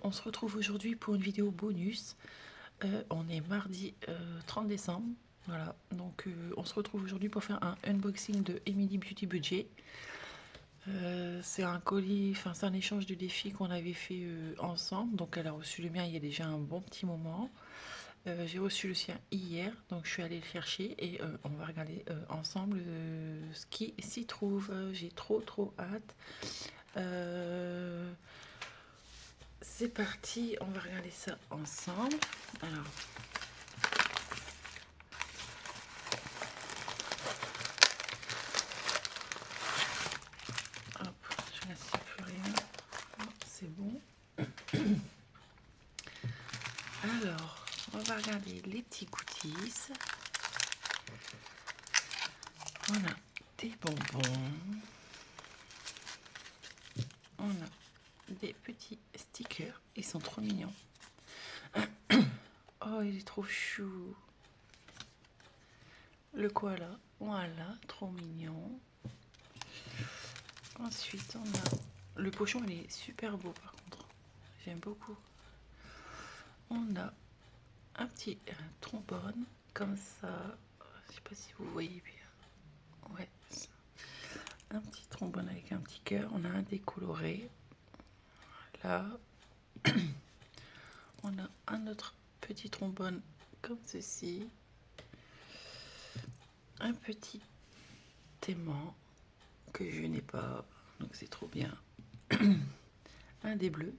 on se retrouve aujourd'hui pour une vidéo bonus. On est mardi 30 décembre. Voilà, donc on se retrouve aujourd'hui pour faire un unboxing de Emily Beauty Budget. C'est un colis, enfin c'est un échange de défis qu'on avait fait ensemble. Donc elle a reçu le mien il y a déjà un bon petit moment. J'ai reçu le sien hier, donc je suis allée le chercher et on va regarder ensemble ce qui s'y trouve. J'ai trop hâte. C'est parti, on va regarder ça ensemble. Alors, hop, je laisse plus rien. C'est bon. Alors, on va regarder les petits goodies. On a des bonbons. On a des petits stickers. Ils sont trop mignons. Oh, il est trop chou. Le koala. Voilà, trop mignon. Ensuite, on a... Le pochon, il est super beau par contre. J'aime beaucoup. On a un petit trombone comme ça. Je sais pas si vous voyez bien. Ouais. Un petit trombone avec un petit cœur. On a un décoloré. Là. On a un autre petit trombone comme ceci. Un petit aimant que je n'ai pas. Donc c'est trop bien. Un dé bleu.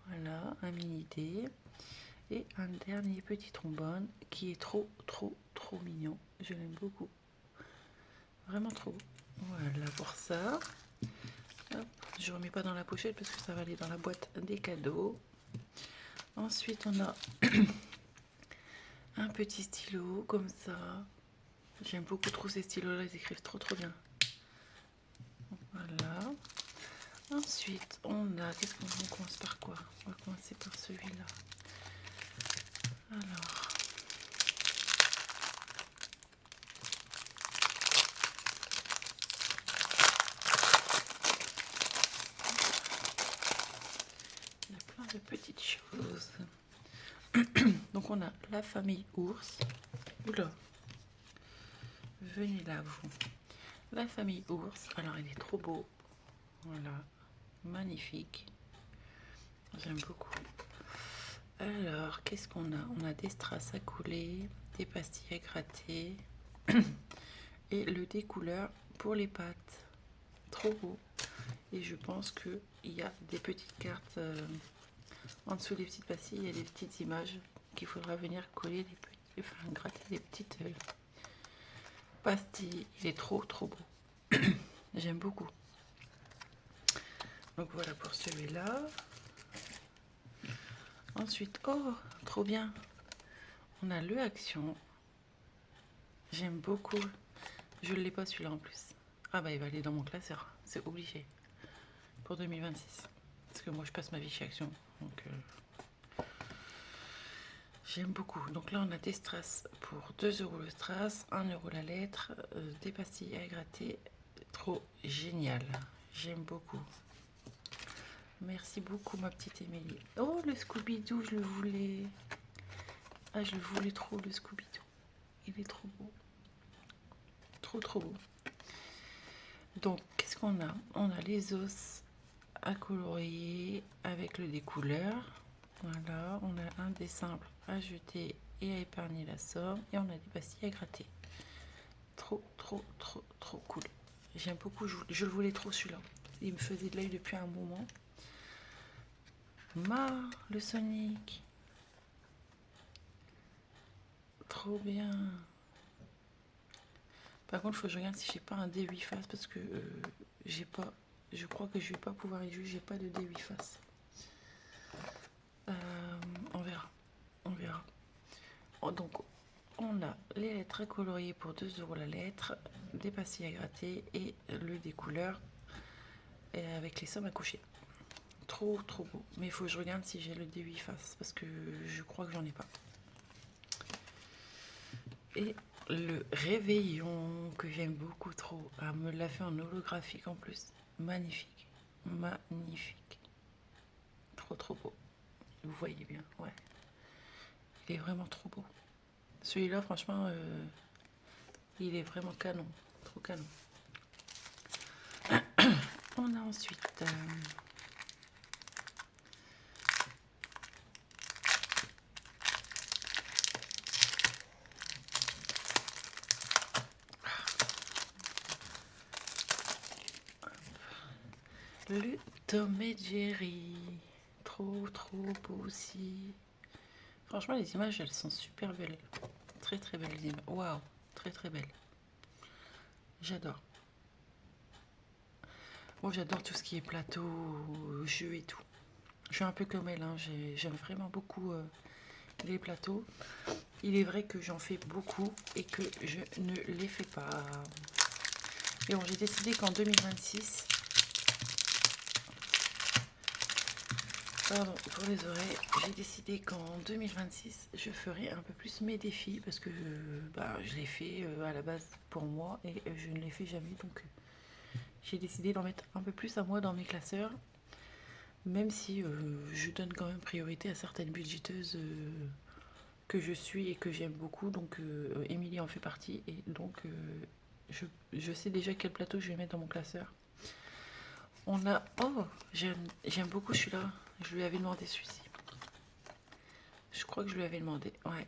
Voilà. Un mini dé. Et un dernier petit trombone qui est trop mignon. Je l'aime beaucoup. Vraiment trop. Voilà pour ça. Hop, je remets pas dans la pochette parce que ça va aller dans la boîte des cadeaux. Ensuite, on a un petit stylo comme ça. J'aime beaucoup trop ces stylos-là, ils écrivent trop bien. Voilà. Ensuite, on a... Qu'est-ce qu'on commence par quoi? On va commencer par celui-là. Alors... Il y a plein de petites choses. Donc on a la famille ours. Oula. Venez là, vous. La famille ours. Alors, il est trop beau. Voilà. Magnifique. J'aime beaucoup. Alors, qu'est-ce qu'on a? On a des strass à couler, des pastilles à gratter et le découleur pour les pattes. Trop beau. Et je pense qu'il y a des petites cartes en dessous des petites pastilles. Il y a des petites images qu'il faudra venir coller, des petits, enfin gratter des petites pastilles. Il est trop beau. J'aime beaucoup. Donc voilà pour celui-là. Ensuite, oh, trop bien. On a le Action. J'aime beaucoup. Je ne l'ai pas celui-là en plus. Ah bah il va aller dans mon classeur. C'est obligé. Pour 2026. Parce que moi je passe ma vie chez Action. Donc j'aime beaucoup. Donc là on a des strass pour 2 € le strass, 1 € la lettre, des pastilles à gratter. Trop génial. J'aime beaucoup. Merci beaucoup ma petite Émilie. Oh le Scooby-Doo, je le voulais. Ah je le voulais trop le Scooby-Doo. Il est trop beau. Trop beau. Donc qu'est-ce qu'on a? On a les os à colorier avec le découleur. Voilà, on a un des simples à jeter et à épargner la somme. Et on a des pastilles à gratter. Trop cool. J'aime beaucoup, je le voulais trop celui-là. Il me faisait de l'œil depuis un moment. Le Sonic. Trop bien. Par contre, il faut que je regarde si j'ai pas un D8 faces parce que j'ai pas. Je crois que je vais pas pouvoir y jouer. J'ai pas de D8 faces. On verra. Oh, donc, on a les lettres à colorier pour 2 € la lettre, des pastilles à gratter et le découleur et avec les sommes à coucher. Trop beau. Mais il faut que je regarde si j'ai le D8 faces parce que je crois que j'en ai pas. Et le réveillon que j'aime beaucoup trop. Elle me l'a fait en holographique en plus. Magnifique. Trop beau. Vous voyez bien, ouais. Il est vraiment trop beau. Celui-là, franchement, il est vraiment canon. Trop canon. On a ensuite... le Tom et Jerry. Trop beau aussi. Franchement, les images, elles sont super belles. Très belles les images. Waouh, très belles. J'adore. Moi, j'adore tout ce qui est plateau, jeu et tout. Je suis un peu comme elle, hein. J'aime vraiment beaucoup les plateaux. Il est vrai que j'en fais beaucoup et que je ne les fais pas. Et bon, j'ai décidé qu'en 2026... Pardon pour les oreilles. J'ai décidé qu'en 2026, je ferai un peu plus mes défis parce que je les fais à la base pour moi et je ne les fais jamais. Donc j'ai décidé d'en mettre un peu plus à moi dans mes classeurs. Même si je donne quand même priorité à certaines budgéteuses que je suis et que j'aime beaucoup. Donc Émilie en fait partie. Et donc je sais déjà quel plateau je vais mettre dans mon classeur. On a... Oh, j'aime beaucoup celui-là. Je lui avais demandé celui-ci. Je crois que je lui avais demandé. Ouais.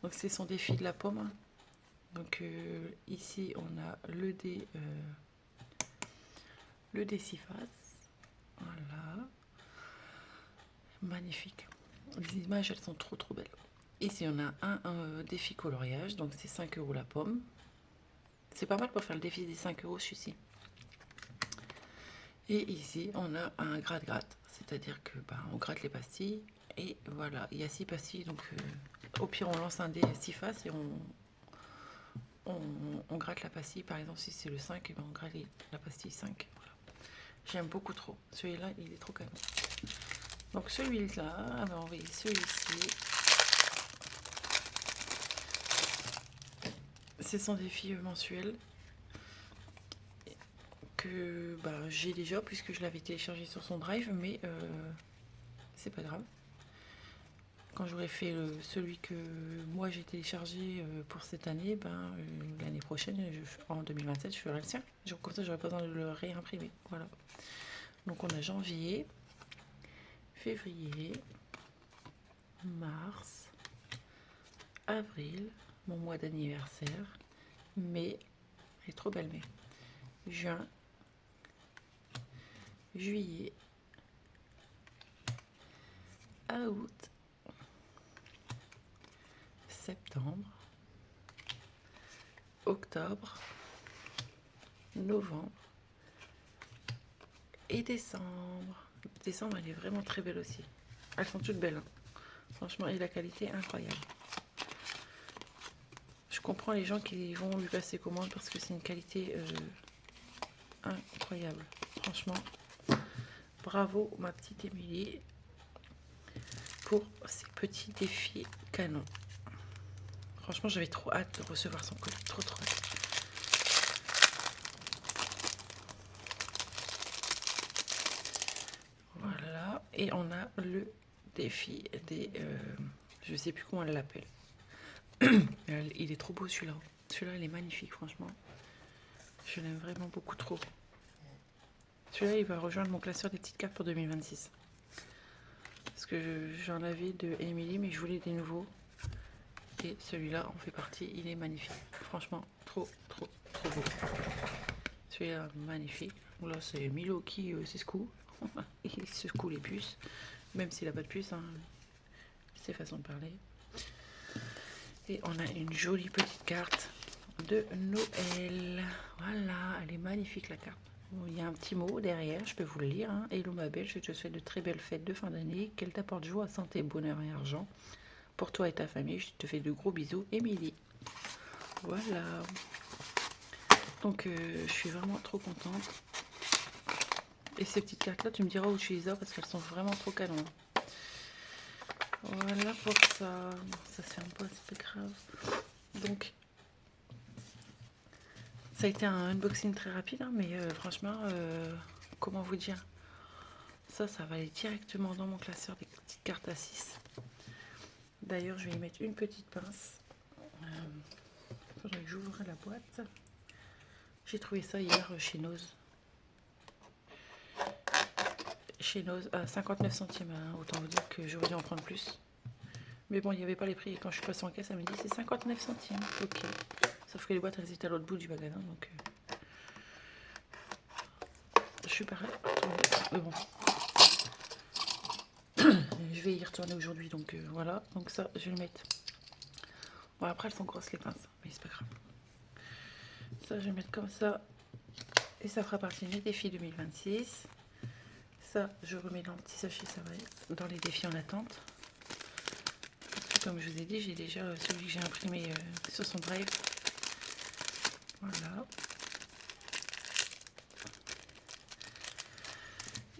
Donc c'est son défi de la pomme. Donc ici on a le dé 6 faces. Voilà. Magnifique. Les images elles sont trop belles. Ici on a un défi coloriage. Donc c'est 5 € la pomme. C'est pas mal pour faire le défi des 5 € celui-ci. Et ici on a un gratte-gratte. C'est-à-dire que on gratte les pastilles. Et voilà, il y a 6 pastilles. Donc au pire on lance un dé 6 faces et on gratte la pastille. Par exemple si c'est le 5, et on gratte la pastille 5. Voilà. J'aime beaucoup trop. Celui-là il est trop canon. Donc celui-là, on va envoyer celui-ci. C'est son défi mensuel que j'ai déjà puisque je l'avais téléchargé sur son drive, mais c'est pas grave. Quand j'aurai fait celui que moi j'ai téléchargé pour cette année, l'année prochaine, en 2027, je ferai le sien. Comme ça, j'aurai pas besoin de le réimprimer. Voilà. Donc on a janvier, février, mars, avril, mon mois d'anniversaire, mai, elle est trop belle, mai, juin, juillet, août, septembre, octobre, novembre et décembre. Décembre, elle est vraiment très belle aussi. Elles sont toutes belles, hein. Franchement, et la qualité incroyable. Je comprends les gens qui vont lui passer commande parce que c'est une qualité incroyable. Franchement, bravo ma petite Émilie pour ces petits défis canons. Franchement, j'avais trop hâte de recevoir son colis. Trop hâte. Voilà. Et on a le défi des... je sais plus comment elle l'appelle. Il est trop beau celui-là. Celui-là, il est magnifique, franchement. Je l'aime vraiment beaucoup trop. Celui-là, il va rejoindre mon classeur des petites cartes pour 2026. Parce que j'en avais de Émilie, mais je voulais des nouveaux. Et celui-là en fait partie. Il est magnifique. Franchement, trop beau. Celui-là, magnifique. Là, c'est Milo qui s'escoue. Il secoue les puces. Même s'il n'a pas de puce, hein. C'est façon de parler. Et on a une jolie petite carte de Noël. Voilà, elle est magnifique la carte. Bon, il y a un petit mot derrière, je peux vous le lire. Hein. Hello ma belle, je te souhaite de très belles fêtes de fin d'année. Qu'elle t'apporte joie, santé, bonheur et argent. Pour toi et ta famille, je te fais de gros bisous, Émilie. Voilà. Donc, je suis vraiment trop contente. Et ces petites cartes-là, tu me diras où tu les as parce qu'elles sont vraiment trop canon. Voilà pour ça. Ça c'est un peu grave. Donc, ça a été un unboxing très rapide, hein, mais franchement, comment vous dire, ça va aller directement dans mon classeur des petites cartes à 6. D'ailleurs, je vais y mettre une petite pince. Il faudrait que j'ouvre la boîte. J'ai trouvé ça hier chez Nose. Chez Nose à 59 centimes. Hein. Autant vous dire que j'aurais dû en prendre plus. Mais bon, il n'y avait pas les prix. Et quand je suis passée en caisse, elle me dit c'est 59 centimes. Ok. Sauf que les boîtes, elles étaient à l'autre bout du magasin. Donc, je suis pareil. Mais bon. Je vais y retourner aujourd'hui. Donc, voilà. Donc, ça, je vais le mettre. Bon, après, elles sont grosses les pinces. Mais c'est pas grave. Ça, je vais le mettre comme ça. Et ça fera partie des défis 2026. Ça, je remets dans le petit sachet. Ça va être dans les défis en attente. Comme je vous ai dit, j'ai déjà celui que j'ai imprimé sur son drive. Voilà.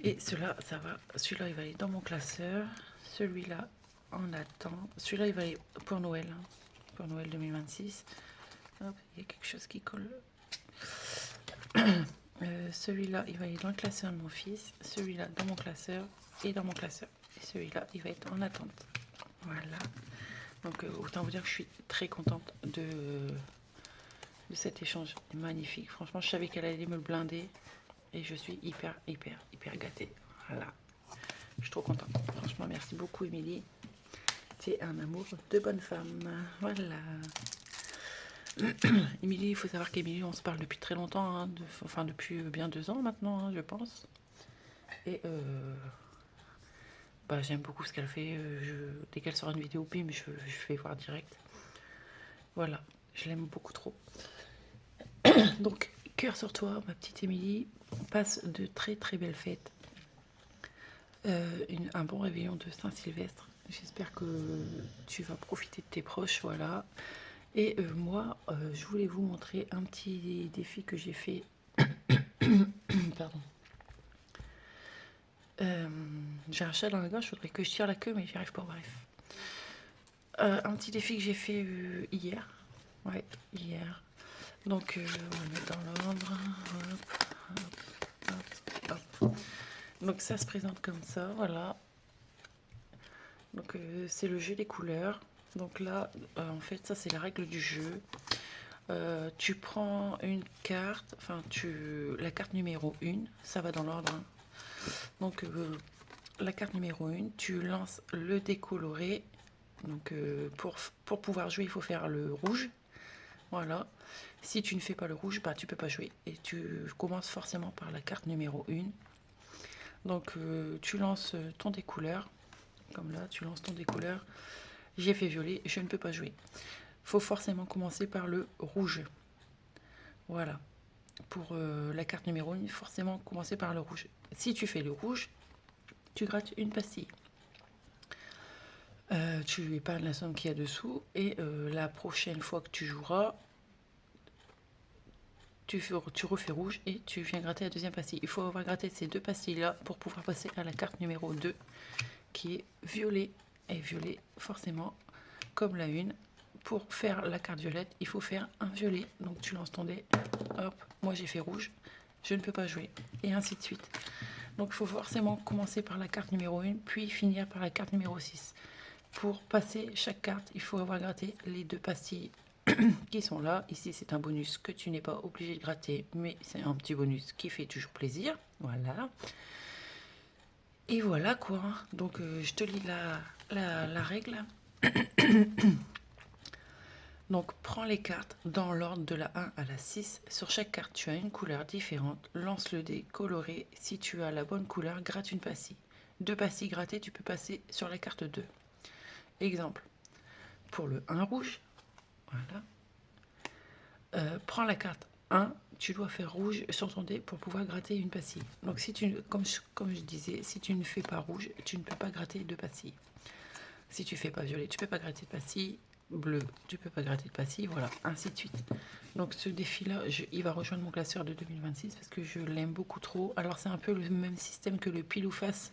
Et cela, ça va. Celui-là, il va aller dans mon classeur. Celui-là, en attend. Celui-là, il va aller pour Noël. Hein, pour Noël 2026. Hop, il y a quelque chose qui colle. Celui-là, il va aller dans le classeur de mon fils. Celui-là, dans mon classeur. Et dans mon classeur. Et celui-là, il va être en attente. Voilà. Donc, autant vous dire que je suis très contente de cet échange. Magnifique. Franchement, je savais qu'elle allait me le blinder. Et je suis hyper gâtée. Voilà. Je suis trop contente. Franchement, merci beaucoup, Émilie. C'est un amour de bonne femme. Voilà. Émilie, il faut savoir qu'Émilie, on se parle depuis très longtemps. Hein, enfin, depuis bien 2 ans maintenant, hein, je pense. Et bah, j'aime beaucoup ce qu'elle fait. Dès qu'elle sort une vidéo, bim, je fais voir direct. Voilà. Je l'aime beaucoup trop. Donc, cœur sur toi, ma petite Émilie. Passe de très belles fêtes. Un bon réveillon de Saint-Sylvestre. J'espère que tu vas profiter de tes proches, voilà. Et moi, je voulais vous montrer un petit défi que j'ai fait. Pardon. J'ai un chat dans la gorge, il faudrait que je tire la queue, mais j'y arrive pas, bref. Un petit défi que j'ai fait hier. Ouais, hier. Donc, on va le mettre dans l'ordre. Hop. Donc, ça se présente comme ça, voilà. Donc, c'est le jeu des couleurs. Donc là, en fait, ça, c'est la règle du jeu. Tu prends une carte, enfin, la carte numéro 1, ça va dans l'ordre. Hein. Donc, la carte numéro 1, tu lances le décoloré. Donc, pour pouvoir jouer, il faut faire le rouge. Voilà. Si tu ne fais pas le rouge, bah, tu peux pas jouer. Et tu commences forcément par la carte numéro 1. Donc, tu lances ton découleur. Comme là, tu lances ton découleur. J'ai fait violet, je ne peux pas jouer. Faut forcément commencer par le rouge. Voilà. Pour la carte numéro 1, forcément commencer par le rouge. Si tu fais le rouge, tu grattes une pastille. Tu épargnes la somme qu'il y a dessous. Et la prochaine fois que tu joueras, tu refais rouge et tu viens gratter la deuxième pastille. Il faut avoir gratté ces 2 pastilles-là pour pouvoir passer à la carte numéro 2, qui est violet. Et violet, forcément, comme la 1. Pour faire la carte violette, il faut faire un violet. Donc tu lances ton dé, hop, moi j'ai fait rouge, je ne peux pas jouer. Et ainsi de suite. Donc il faut forcément commencer par la carte numéro 1, puis finir par la carte numéro 6. Pour passer chaque carte, il faut avoir gratté les 2 pastilles qui sont là. Ici, c'est un bonus que tu n'es pas obligé de gratter, mais c'est un petit bonus qui fait toujours plaisir. Voilà. Et voilà quoi. Donc je te lis la règle. Donc, prends les cartes dans l'ordre de la 1 à la 6. Sur chaque carte, tu as une couleur différente. Lance le dé coloré. Si tu as la bonne couleur, gratte une pastille. 2 pastilles grattées, tu peux passer sur la carte 2. Exemple, pour le 1 rouge, voilà. Prends la carte 1, tu dois faire rouge sur ton dé pour pouvoir gratter une pastille. Donc, si comme je disais, si tu ne fais pas rouge, tu ne peux pas gratter 2 pastilles. Si tu ne fais pas violet, tu ne peux pas gratter de pastille. Bleu, tu peux pas gratter de pastille, voilà, ainsi de suite. Donc ce défi-là, il va rejoindre mon classeur de 2026 parce que je l'aime beaucoup trop. Alors c'est un peu le même système que le pile ou face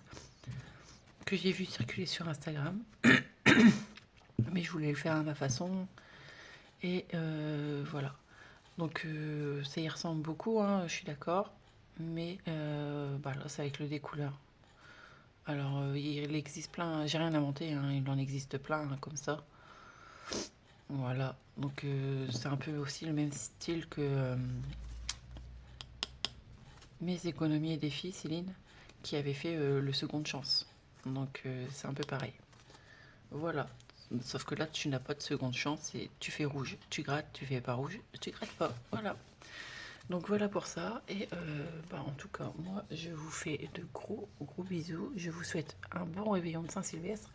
que j'ai vu circuler sur Instagram. Mais je voulais le faire à ma façon. Et voilà. Donc ça y ressemble beaucoup, hein, je suis d'accord. Mais bah là, c'est avec le découleur. Alors, il existe plein, j'ai rien inventé, hein, il en existe plein hein, comme ça. Voilà, donc c'est un peu aussi le même style que mes économies et défis, Céline, qui avait fait le seconde chance. Donc c'est un peu pareil. Voilà. Sauf que là, tu n'as pas de seconde chance et tu fais rouge. Tu grattes, tu fais pas rouge, tu grattes pas. Voilà. Donc voilà pour ça. Et en tout cas, moi, je vous fais de gros, gros bisous. Je vous souhaite un bon réveillon de Saint-Sylvestre.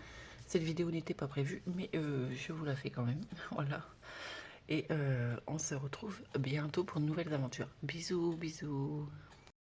Cette vidéo n'était pas prévue, mais je vous la fais quand même. Voilà. Et on se retrouve bientôt pour de nouvelles aventures. Bisous, bisous.